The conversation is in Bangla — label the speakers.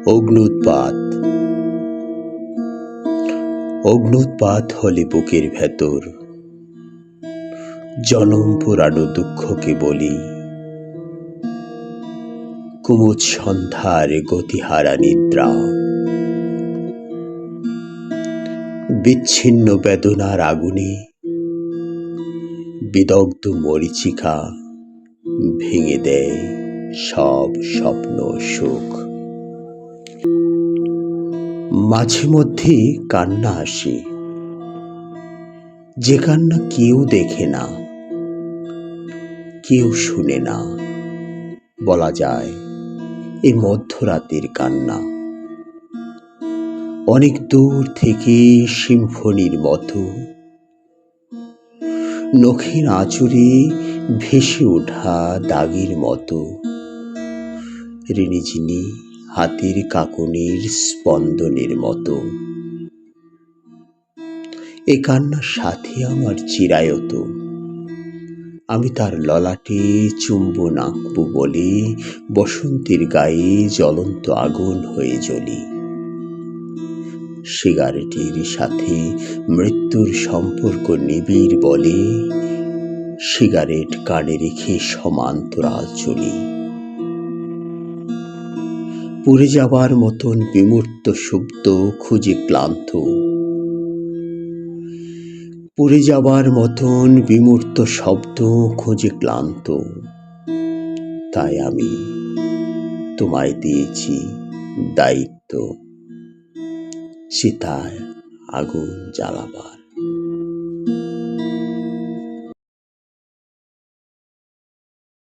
Speaker 1: অগ্ন্যুৎপাত। অগ্ন্যুৎপাত হলে বুকের ভেতর জনম পুরানো দুঃখকে বলি, কুমুদ সন্ধ্যার গতিহারা নিদ্রা, বিচ্ছিন্ন বেদনার আগুনে বিদগ্ধ মরীচিকা ভেঙে দেয় সব স্বপ্ন সুখ। মাঝে মধ্যে কান্না আসে, যে কান্না কেউ দেখে না, কেউ শুনে না। বলা যায় এই মধ্যরাতের কান্না অনেক দূর থেকে সিম্ফনির মতো নখের আঁচড়ে ভেসে ওঠা দাগের মতো, ঋণিঝিনি হাতের কাঁকুনির স্পন্দনের মতো। এ কান্নার সাথে আমার চিরায়ত, আমি তার ললাটে চুম্বন আঁকব বলে বসন্তের গায়ে জ্বলন্ত আগুন হয়ে জ্বলি। সিগারেটের সাথে মৃত্যুর সম্পর্ক নিবিড় বলে সিগারেট কানে রেখে সমান্তরাল চলি। পুড়ে যাবার মতন বিমূর্ত শব্দ খুঁজে ক্লান্ত, পুড়ে যাবার মতন বিমূর্ত শব্দ খুঁজে ক্লান্ত। তাই আমি তোমায় দিয়েছি দায়িত্ব, চিতায় আগুন জ্বালাবার।